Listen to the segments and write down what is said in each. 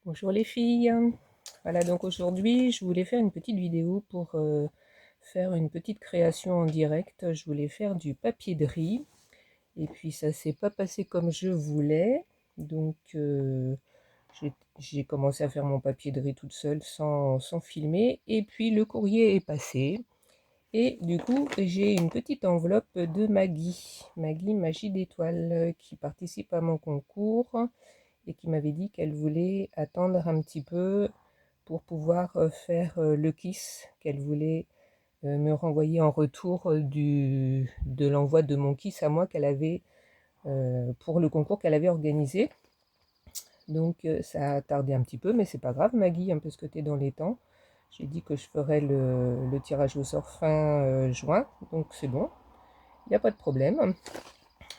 Bonjour les filles. Voilà, donc aujourd'hui je voulais faire une petite vidéo pour faire une petite création en direct. Je voulais faire du papier de riz et puis ça s'est pas passé comme je voulais. Donc j'ai commencé à faire mon papier de riz toute seule sans filmer, et puis le courrier est passé et du coup j'ai une petite enveloppe de Maggie Magie d'étoiles, qui participe à mon concours et qui m'avait dit qu'elle voulait attendre un petit peu pour pouvoir faire le kiss, qu'elle voulait me renvoyer en retour de l'envoi de mon kiss à moi qu'elle avait pour le concours qu'elle avait organisé. Donc ça a tardé un petit peu, mais c'est pas grave Maggie, hein, parce que tu es dans les temps. J'ai dit que je ferais le tirage au sort fin juin, donc c'est bon, il n'y a pas de problème.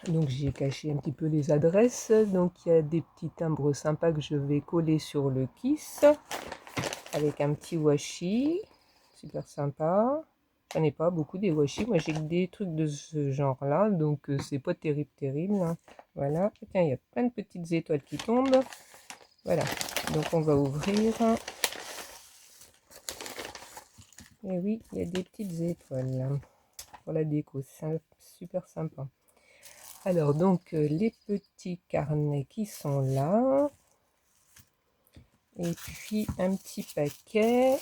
Donc j'ai caché un petit peu les adresses. Donc il y a des petits timbres sympas que je vais coller sur le kiss avec un petit washi, super sympa. J'en ai pas beaucoup des washi, moi j'ai que des trucs de ce genre là, donc c'est pas terrible, hein. Voilà, tiens, il y a plein de petites étoiles qui tombent. Voilà, donc on va ouvrir. Et oui, il y a des petites étoiles là, pour la déco, c'est super sympa. Alors donc les petits carnets qui sont là, et puis un petit paquet.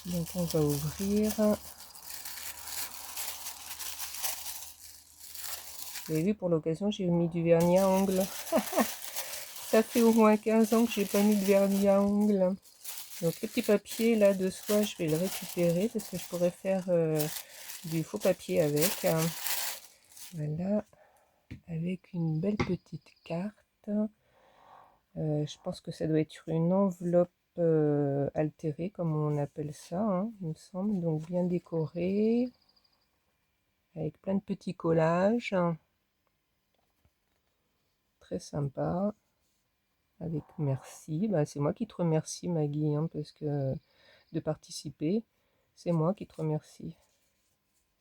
Donc on va ouvrir. Vous avez vu, pour l'occasion j'ai mis du vernis à ongles. Ça fait au moins 15 ans que j'ai pas mis de vernis à ongles. Donc le petit papier là de soie, je vais le récupérer parce que je pourrais faire du faux papier avec. Voilà, avec une belle petite carte. Je pense que ça doit être une enveloppe altérée, comme on appelle ça, hein, il me semble. Donc bien décorée, avec plein de petits collages. Très sympa. Avec merci. Bah, c'est moi qui te remercie Maggie, hein, parce que de participer, c'est moi qui te remercie.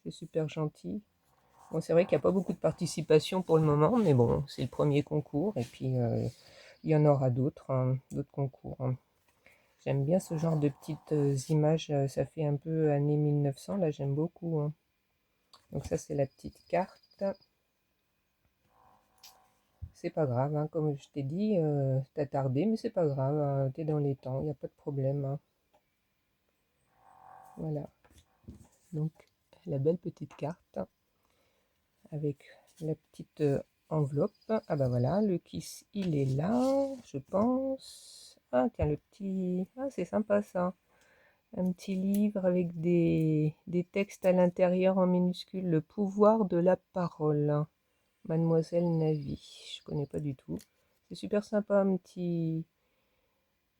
C'est super gentil. Bon, c'est vrai qu'il n'y a pas beaucoup de participation pour le moment, mais bon, c'est le premier concours et puis il y en aura d'autres, hein, d'autres concours, hein. J'aime bien ce genre de petites images, ça fait un peu années 1900, là j'aime beaucoup, hein. Donc ça c'est la petite carte. C'est pas grave, hein, comme je t'ai dit, t'as tardé, mais c'est pas grave, hein, t'es dans les temps, il n'y a pas de problème, hein. Voilà, donc la belle petite carte avec la petite enveloppe. Ah bah voilà, le kiss il est là, je pense. Ah tiens, le petit... Ah c'est sympa ça. Un petit livre avec des textes à l'intérieur en minuscules. Le pouvoir de la parole. Mademoiselle Navi. Je connais pas du tout. C'est super sympa, un petit...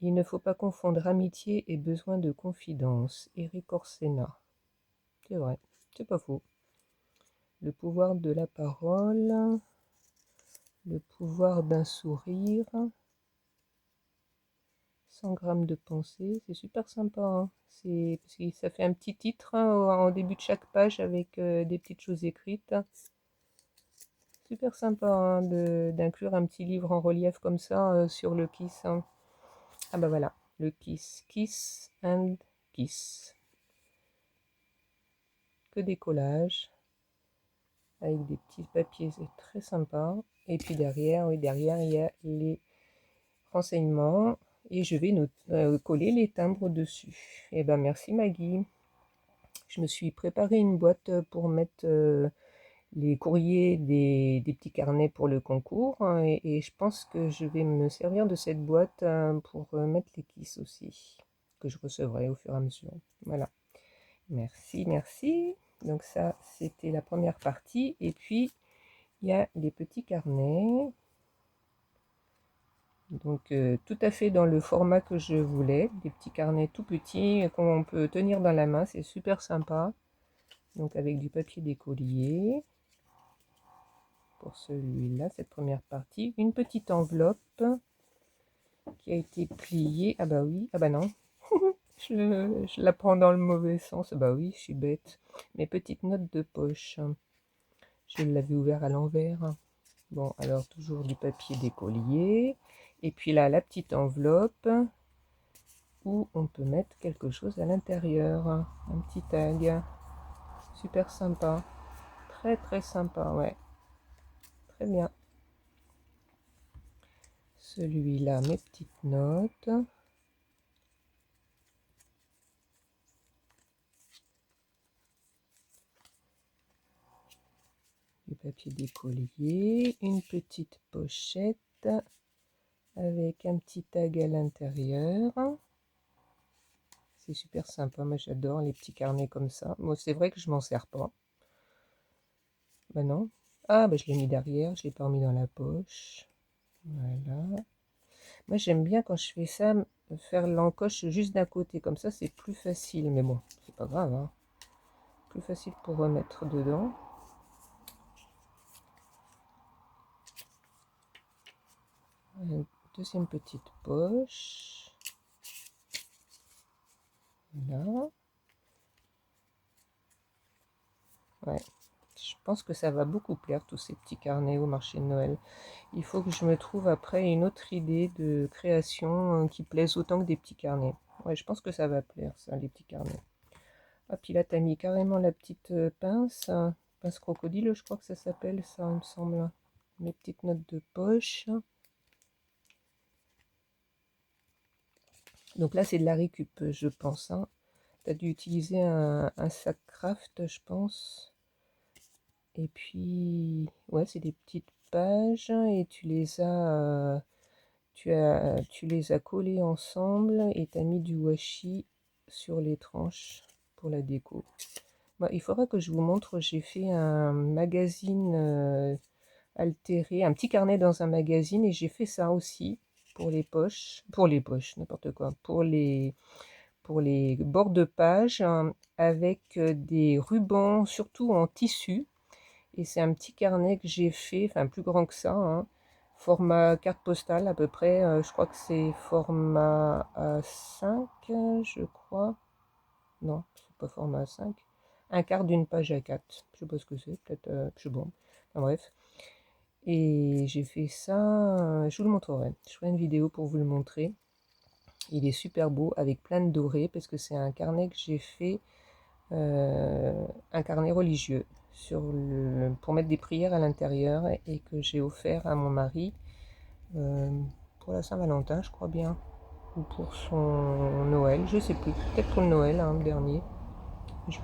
Il ne faut pas confondre amitié et besoin de confidence. Eric Orsena. C'est vrai, c'est pas faux. Le pouvoir de la parole. Le pouvoir d'un sourire. 100 grammes de pensée, c'est super sympa, hein. C'est parce que ça fait un petit titre, hein, en début de chaque page avec des petites choses écrites. Super sympa, hein, d'inclure un petit livre en relief comme ça sur le kiss, hein. Ah bah voilà, le kiss, kiss and kiss. Que des collages avec des petits papiers, c'est très sympa. Et puis derrière, oui, derrière il y a les renseignements et je vais coller les timbres dessus. Et ben merci Maggie. Je me suis préparé une boîte pour mettre les courriers des petits carnets pour le concours, hein, et je pense que je vais me servir de cette boîte pour mettre les kisses aussi, que je recevrai au fur et à mesure. Voilà. Merci, merci. Donc ça, c'était la première partie. Et puis, il y a les petits carnets. Donc tout à fait dans le format que je voulais. Des petits carnets tout petits qu'on peut tenir dans la main. C'est super sympa. Donc avec du papier d'écolier. Pour celui-là, cette première partie. Une petite enveloppe qui a été pliée. Ah bah oui, ah bah non. je la prends dans le mauvais sens. Ah bah oui, je suis bête. Mes petites notes de poche. Je l'avais ouvert à l'envers. Bon, alors toujours du papier d'écolier. Et puis là, la petite enveloppe où on peut mettre quelque chose à l'intérieur. Un petit tag. Super sympa. Très très sympa, ouais. Très bien. Celui-là, mes petites notes. Du papier d'écolier. Une petite pochette avec un petit tag à l'intérieur. C'est super sympa, moi j'adore les petits carnets comme ça. Moi c'est vrai que je m'en sers pas. Ben non. Ah ben je l'ai mis derrière, je l'ai pas mis dans la poche. Voilà. Moi j'aime bien quand je fais ça, faire l'encoche juste d'un côté, comme ça c'est plus facile. Mais bon, c'est pas grave, hein. Plus facile pour remettre dedans. Une deuxième petite poche. Là. Ouais. Je pense que ça va beaucoup plaire, tous ces petits carnets au marché de Noël. Il faut que je me trouve après une autre idée de création qui plaise autant que des petits carnets. Ouais, je pense que ça va plaire, ça, les petits carnets. Ah, puis là, t'as mis carrément la petite pince, pince crocodile, je crois que ça s'appelle, ça, il me semble. Mes petites notes de poche. Donc là, c'est de la récup, je pense. Hein. Tu as dû utiliser un sac craft, je pense. Et puis, ouais, c'est des petites pages et tu les as collées ensemble et tu as mis du washi sur les tranches pour la déco. Bon, il faudra que je vous montre, j'ai fait un magazine altéré, un petit carnet dans un magazine et j'ai fait ça aussi pour les poches, n'importe quoi, pour les bords de page avec des rubans, surtout en tissu. Et c'est un petit carnet que j'ai fait, enfin plus grand que ça, hein, format carte postale à peu près. Je crois que c'est format A5, je crois. Non, c'est pas format A5. Un quart d'une page A4. Je sais pas ce que c'est, peut-être, je sais pas. Enfin, bref. Et j'ai fait ça, je vous le montrerai. Je ferai une vidéo pour vous le montrer. Il est super beau avec plein de dorés parce que c'est un carnet que j'ai fait, un carnet religieux pour mettre des prières à l'intérieur et que j'ai offert à mon mari euh, pour la Saint-Valentin, je crois bien, ou pour son Noël, je sais plus, peut-être pour le Noël hein, dernier.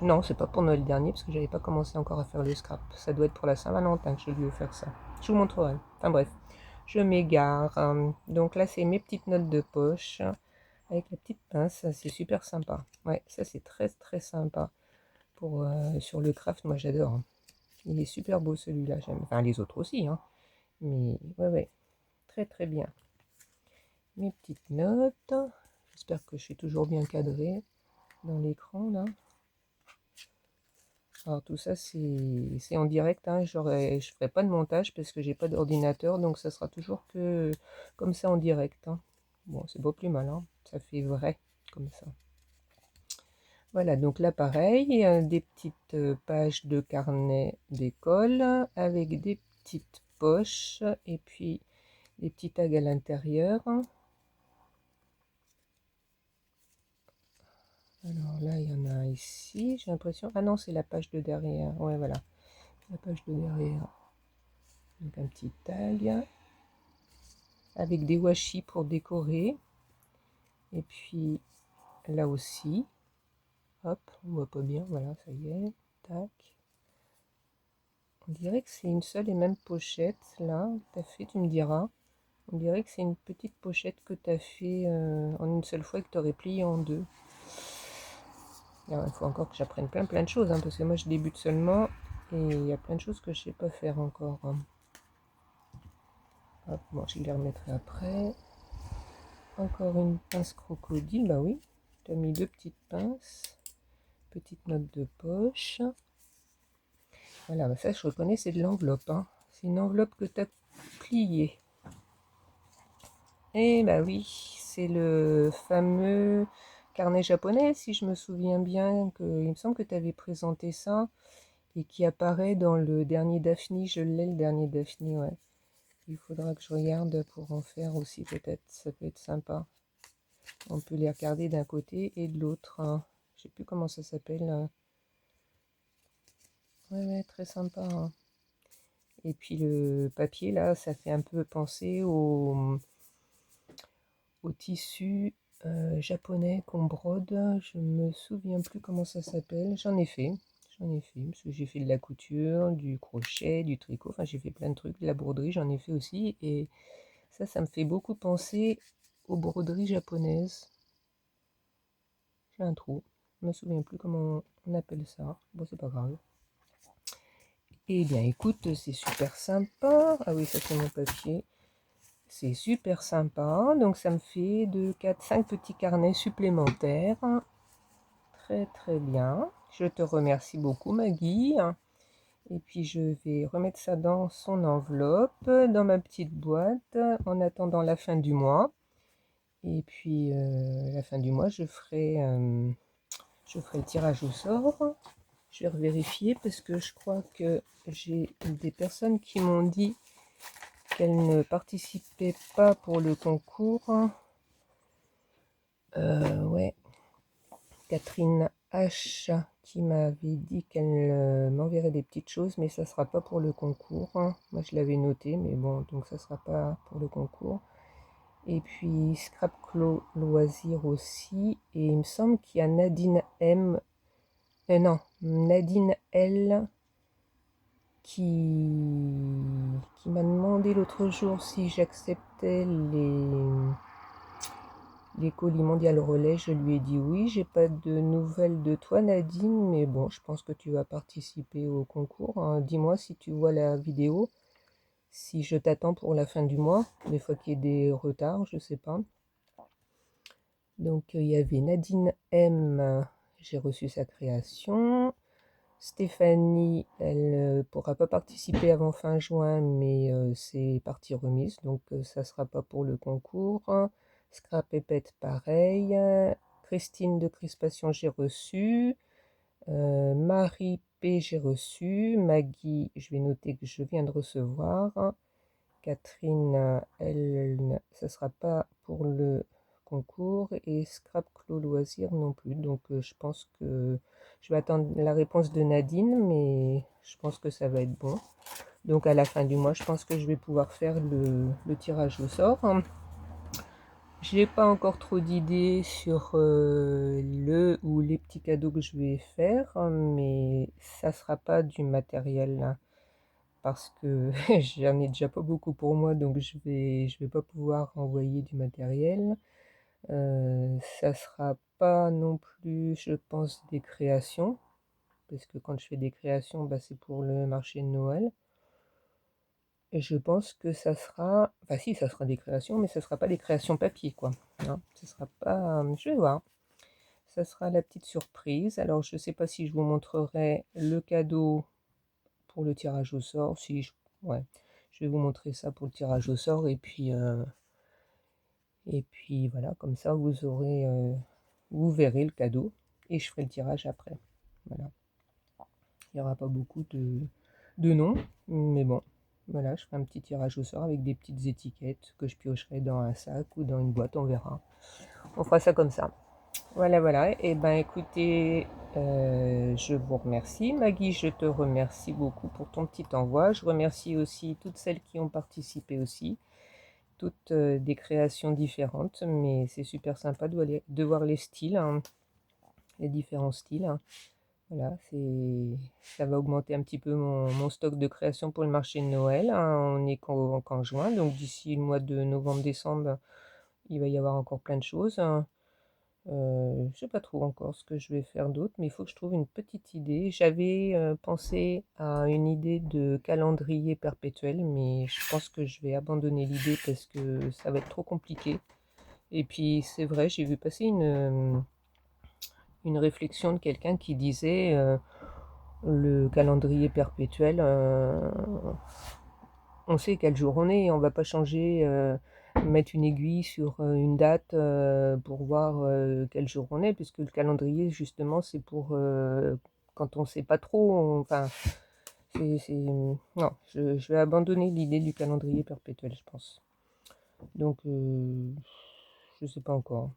Non, c'est pas pour Noël dernier parce que j'avais pas commencé encore à faire le scrap. Ça doit être pour la Saint-Valentin que je lui ai offert ça. Je vous montrerai. Enfin bref, je m'égare. Donc là, c'est mes petites notes de poche avec la petite pince. C'est super sympa. Ouais, ça c'est très très sympa. Sur le craft, moi j'adore. Hein. Il est super beau celui-là, j'aime. Enfin les autres aussi, hein. Mais ouais, ouais, très très bien. Mes petites notes. J'espère que je suis toujours bien cadré dans l'écran là. Alors tout ça c'est en direct, hein. Je ferai pas de montage parce que j'ai pas d'ordinateur, donc ça sera toujours que comme ça en direct. Hein. Bon, c'est pas plus mal, hein. Ça fait vrai comme ça. Voilà, donc là pareil, des petites pages de carnet d'école avec des petites poches et puis des petits tags à l'intérieur. Alors là, il y en a ici, j'ai l'impression. Ah non, c'est la page de derrière. Ouais, voilà, la page de derrière. Donc un petit tag avec des washi pour décorer. Et puis là aussi, hop, on voit pas bien, voilà, ça y est, tac. On dirait que c'est une seule et même pochette, là, t'as fait, tu me diras. On dirait que c'est une petite pochette que tu as fait en une seule fois et que tu aurais plié en deux. Alors, il faut encore que j'apprenne plein de choses, hein, parce que moi je débute seulement et il y a plein de choses que je sais pas faire encore. Hein. Hop, bon, je les remettrai après. Encore une pince crocodile, bah oui. Tu as mis deux petites pinces. Petite note de poche. Voilà, bah ça je reconnais, c'est de l'enveloppe. Hein. C'est une enveloppe que tu as pliée. Eh bah oui, c'est le fameux carnet japonais, si je me souviens bien, il me semble que tu avais présenté ça, et qui apparaît dans le dernier Daphne, je l'ai le dernier Daphne, ouais. Il faudra que je regarde pour en faire aussi, peut-être. Ça peut être sympa. On peut les regarder d'un côté et de l'autre, hein. Je sais plus comment ça s'appelle. Ouais, très sympa, hein. Et puis le papier, là, ça fait un peu penser au tissu japonais qu'on brode. Je me souviens plus comment ça s'appelle. J'en ai fait, parce que j'ai fait de la couture, du crochet, du tricot. Enfin, j'ai fait plein de trucs. De la broderie, j'en ai fait aussi. Et ça me fait beaucoup penser aux broderies japonaises. J'ai un trou. Je me souviens plus comment on appelle ça. Bon, c'est pas grave. Eh bien, écoute, c'est super sympa. Ah oui, ça c'est mon papier. C'est super sympa. Donc, ça me fait 2, 4, 5 petits carnets supplémentaires. Très, très bien. Je te remercie beaucoup, Maggie. Et puis, je vais remettre ça dans son enveloppe, dans ma petite boîte, en attendant la fin du mois. Et puis, la fin du mois, je ferai le tirage au sort. Je vais vérifier parce que je crois que j'ai des personnes qui m'ont dit qu'elles ne participaient pas pour le concours. Ouais, Catherine H qui m'avait dit qu'elle m'enverrait des petites choses, mais ça ne sera pas pour le concours. Moi je l'avais noté, mais bon, donc ça ne sera pas pour le concours. Et puis Scrap Loisir aussi. Et il me semble qu'il y a Nadine M. Non, Nadine L qui m'a demandé l'autre jour si j'acceptais les colis mondial relais. Je lui ai dit oui. J'ai pas de nouvelles de toi, Nadine, mais bon, je pense que tu vas participer au concours, hein. Dis-moi si tu vois la vidéo, si je t'attends pour la fin du mois, des fois qu'il y ait des retards, je sais pas. Donc il y avait Nadine M, j'ai reçu sa création. Stéphanie, elle ne pourra pas participer avant fin juin, mais c'est partie remise, donc ça ne sera pas pour le concours. Scrap et Pet, pareil. Christine de Crispation, j'ai reçu. Marie P, j'ai reçu. Maggie, je vais noter que je viens de recevoir. Catherine, elle, ça ne sera pas pour le concours. Et Scrap Clos Loisir non plus. Donc je pense que je vais attendre la réponse de Nadine, mais je pense que ça va être bon. Donc à la fin du mois, je pense que je vais pouvoir faire le tirage au sort. J'ai pas encore trop d'idées sur le ou les petits cadeaux que je vais faire, mais ça sera pas du matériel, hein, parce que j'en ai déjà pas beaucoup pour moi, donc je vais pas pouvoir envoyer du matériel. Ça sera pas non plus, je pense, des créations, parce que quand je fais des créations, bah, c'est pour le marché de Noël. Et je pense que ça sera, enfin si, ça sera des créations, mais ça sera pas des créations papier, quoi. Hein, ce sera pas, je vais voir. Ça sera la petite surprise. Alors, je sais pas si je vous montrerai le cadeau pour le tirage au sort. Si ouais, je vais vous montrer ça pour le tirage au sort. Et puis voilà, comme ça, vous verrez le cadeau. Et je ferai le tirage après. Voilà. Il n'y aura pas beaucoup de noms. Mais bon, voilà, je ferai un petit tirage au sort avec des petites étiquettes que je piocherai dans un sac ou dans une boîte. On verra. On fera ça comme ça. Voilà, voilà. Et ben écoutez, je vous remercie. Maggie, je te remercie beaucoup pour ton petit envoi. Je remercie aussi toutes celles qui ont participé aussi. Toutes des créations différentes, mais c'est super sympa de voir les styles, hein, les différents styles, hein. Voilà, ça va augmenter un petit peu mon stock de création pour le marché de Noël, hein. On est qu'en juin, donc d'ici le mois de novembre-décembre, il va y avoir encore plein de choses, hein. Je ne sais pas trop encore ce que je vais faire d'autre, mais il faut que je trouve une petite idée. J'avais pensé à une idée de calendrier perpétuel, mais je pense que je vais abandonner l'idée parce que ça va être trop compliqué. Et puis c'est vrai, j'ai vu passer une réflexion de quelqu'un qui disait le calendrier perpétuel, on sait quel jour on est, on va pas changer, mettre une aiguille sur une date pour voir quel jour on est, puisque le calendrier, justement, c'est pour quand on sait pas trop, enfin, Non, je vais abandonner l'idée du calendrier perpétuel, je pense. Donc, je sais pas encore.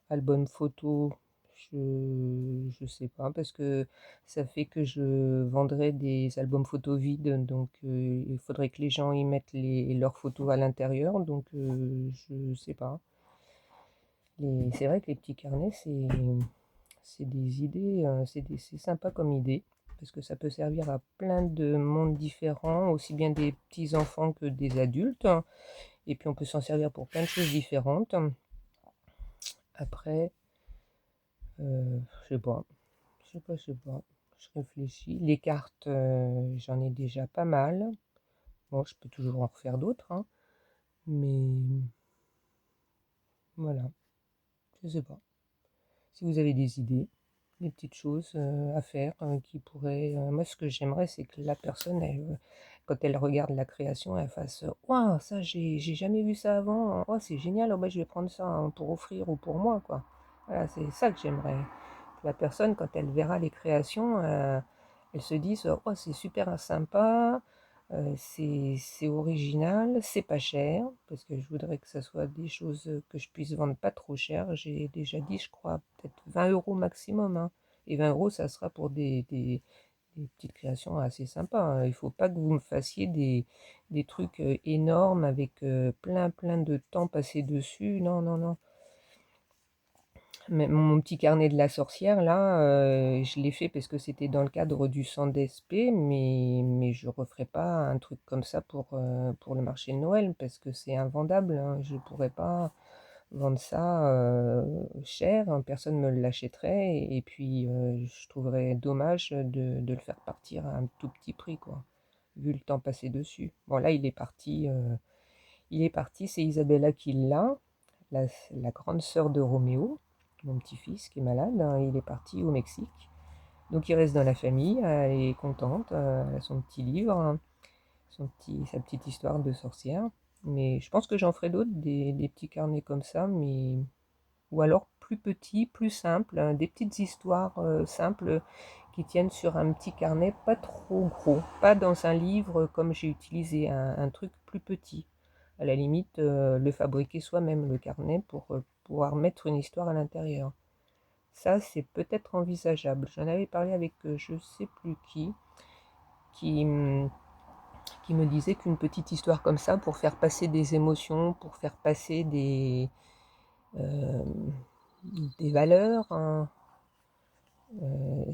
Album photo, je sais pas, parce que ça fait que je vendrais des albums photos vides, donc il faudrait que les gens y mettent leurs photos à l'intérieur, donc je sais pas. C'est vrai que les petits carnets, c'est des idées, c'est sympa comme idée, parce que ça peut servir à plein de mondes différents, aussi bien des petits enfants que des adultes, hein. Et puis on peut s'en servir pour plein de choses différentes. Après, je sais pas, je sais pas. Je réfléchis. Les cartes, j'en ai déjà pas mal. Bon, je peux toujours en refaire d'autres, hein, mais voilà, je sais pas. Si vous avez des idées, des petites choses à faire qui pourraient. Moi, ce que j'aimerais, c'est que la personne, quand elle regarde la création, elle fasse waouh, ça, j'ai jamais vu ça avant. Oh, c'est génial. Oh, bah, je vais prendre ça hein, pour offrir ou pour moi, quoi. Voilà, c'est ça que j'aimerais. Que la personne, quand elle verra les créations, elle se dise oh, c'est super sympa. C'est original, c'est pas cher, parce que je voudrais que ça soit des choses que je puisse vendre pas trop cher. J'ai déjà dit, je crois, peut-être 20 € maximum, hein. Et 20 €, ça sera pour des petites créations assez sympas, hein. Il faut pas que vous me fassiez des trucs énormes avec plein de temps passé dessus. Non, non, non. Mais mon petit carnet de la sorcière, là, je l'ai fait parce que c'était dans le cadre du Centre d'Espée, mais je referai pas un truc comme ça pour le marché de Noël parce que c'est invendable, hein. Je pourrais pas vendre ça cher, hein, personne me l'achèterait et puis je trouverais dommage de le faire partir à un tout petit prix, quoi, vu le temps passé dessus. Bon, là, il est parti, c'est Isabella qui l'a, la grande sœur de Roméo, mon petit-fils qui est malade, hein, il est parti au Mexique. Donc il reste dans la famille, elle est contente, elle a son petit livre, hein, sa petite histoire de sorcière. Mais je pense que j'en ferai d'autres, des petits carnets comme ça, mais ou alors plus petits, plus simples, hein, des petites histoires simples qui tiennent sur un petit carnet pas trop gros, pas dans un livre comme j'ai utilisé, un truc plus petit. À la limite, le fabriquer soi-même, le carnet, pour pouvoir mettre une histoire à l'intérieur. Ça, c'est peut-être envisageable. J'en avais parlé avec je sais plus qui, hum, qui me disait qu'une petite histoire comme ça, pour faire passer des émotions, pour faire passer euh, des valeurs, hein,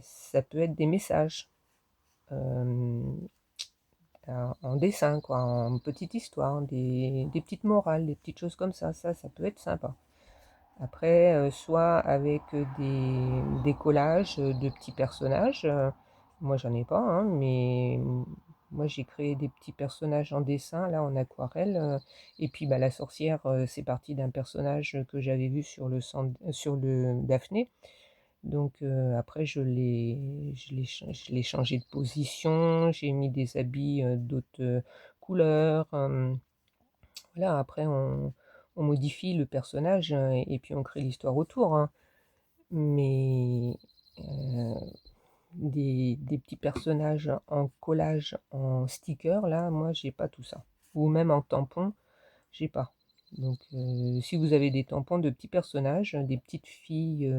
ça peut être des messages euh, en dessin, quoi, en petite histoire, des petites morales, des petites choses comme ça peut être sympa. Après, soit avec des collages de petits personnages, moi j'en ai pas, hein, mais moi j'ai créé des petits personnages en dessin, là en aquarelle, et puis bah, la sorcière, c'est parti d'un personnage que j'avais vu sur le Daphné. Donc après je l'ai changé de position, j'ai mis des habits d'autres couleurs. Voilà, après on modifie le personnage et puis on crée l'histoire autour, hein. Mais euh, des petits personnages en collage, en sticker, là, moi j'ai pas tout ça. Ou même en tampon, j'ai pas. Donc si vous avez des tampons de petits personnages, des petites filles,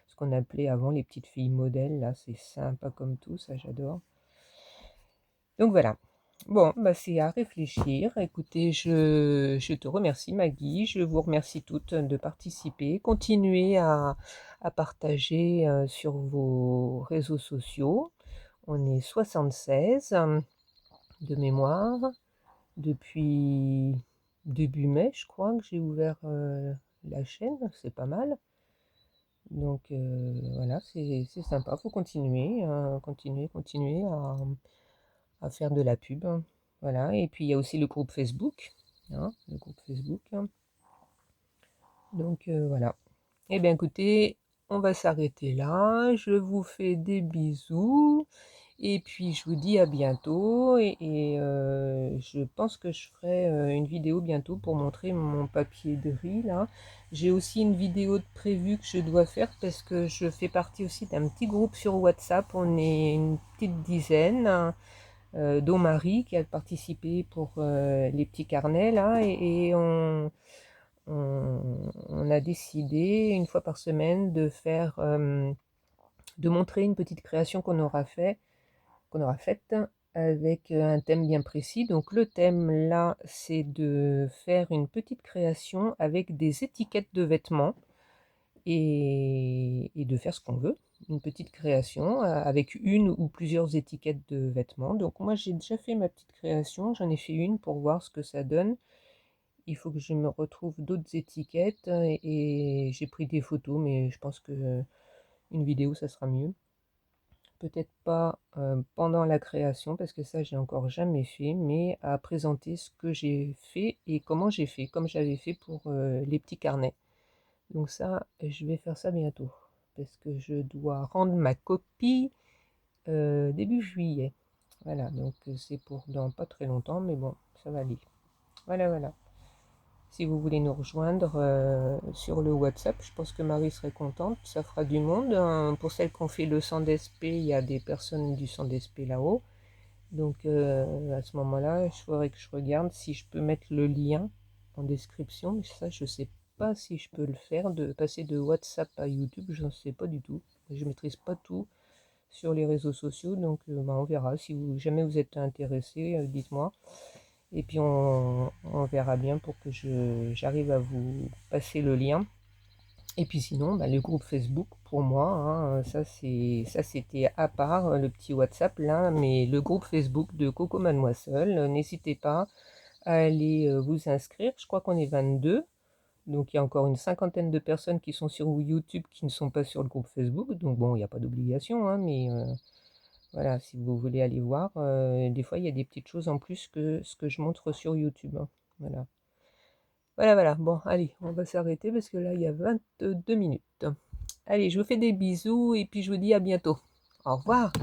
ce qu'on appelait avant les petites filles modèles, là, c'est sympa comme tout, ça j'adore. Donc voilà. Bon, bah c'est à réfléchir. Écoutez, je te remercie Maggie, je vous remercie toutes de participer. Continuez à partager sur vos réseaux sociaux. On est 76 de mémoire depuis début mai, je crois que j'ai ouvert la chaîne, c'est pas mal. Donc voilà, c'est sympa, faut continuer, continuer à faire de la pub, hein. Voilà, et puis il y a aussi le groupe Facebook, hein, le groupe Facebook, hein. Donc voilà. Eh bien écoutez, on va s'arrêter là. Je vous fais des bisous. Et puis je vous dis à bientôt. Et je pense que je ferai une vidéo bientôt pour montrer mon papier de riz là. J'ai aussi une vidéo de prévue que je dois faire parce que je fais partie aussi d'un petit groupe sur WhatsApp. On est une petite dizaine, hein. dont Marie qui a participé pour les petits carnets là, et on a décidé une fois par semaine de faire, de montrer une petite création qu'on aura faite avec un thème bien précis. Donc le thème là, c'est de faire une petite création avec des étiquettes de vêtements et de faire ce qu'on veut. Une petite création avec une ou plusieurs étiquettes de vêtements. Donc moi j'ai déjà fait ma petite création, j'en ai fait une pour voir ce que ça donne. Il faut que je me retrouve d'autres étiquettes et j'ai pris des photos, mais je pense que une vidéo ça sera mieux. Peut-être pas pendant la création parce que ça j'ai encore jamais fait, mais à présenter ce que j'ai fait et comment j'ai fait, comme j'avais fait pour les petits carnets. Donc ça, je vais faire ça bientôt parce que je dois rendre ma copie début juillet. Voilà, donc c'est pour dans pas très longtemps, mais bon, ça va aller. Voilà, voilà. Si vous voulez nous rejoindre sur le WhatsApp, je pense que Marie serait contente, ça fera du monde, hein. Pour celles qui ont fait le centre d'SP, il y a des personnes du centre d'SP là-haut. Donc à ce moment-là, il faudrait que je regarde si je peux mettre le lien en description. Mais ça, je sais pas si je peux le faire, de passer de WhatsApp à YouTube, je ne sais pas du tout. Je maîtrise pas tout sur les réseaux sociaux, donc bah, on verra. Si jamais vous êtes intéressé, dites-moi. Et puis on verra bien pour que j'arrive à vous passer le lien. Et puis sinon, bah, le groupe Facebook, pour moi, hein, ça c'était à part le petit WhatsApp là, mais le groupe Facebook de Coco Mademoiselle, n'hésitez pas à aller vous inscrire. Je crois qu'on est 22, donc il y a encore une cinquantaine de personnes qui sont sur YouTube qui ne sont pas sur le groupe Facebook. Donc bon, il n'y a pas d'obligation, hein, mais voilà, si vous voulez aller voir, des fois il y a des petites choses en plus que ce que je montre sur YouTube, hein. Voilà. Voilà, voilà. Bon, allez, on va s'arrêter parce que là, il y a 22 minutes. Allez, je vous fais des bisous et puis je vous dis à bientôt. Au revoir.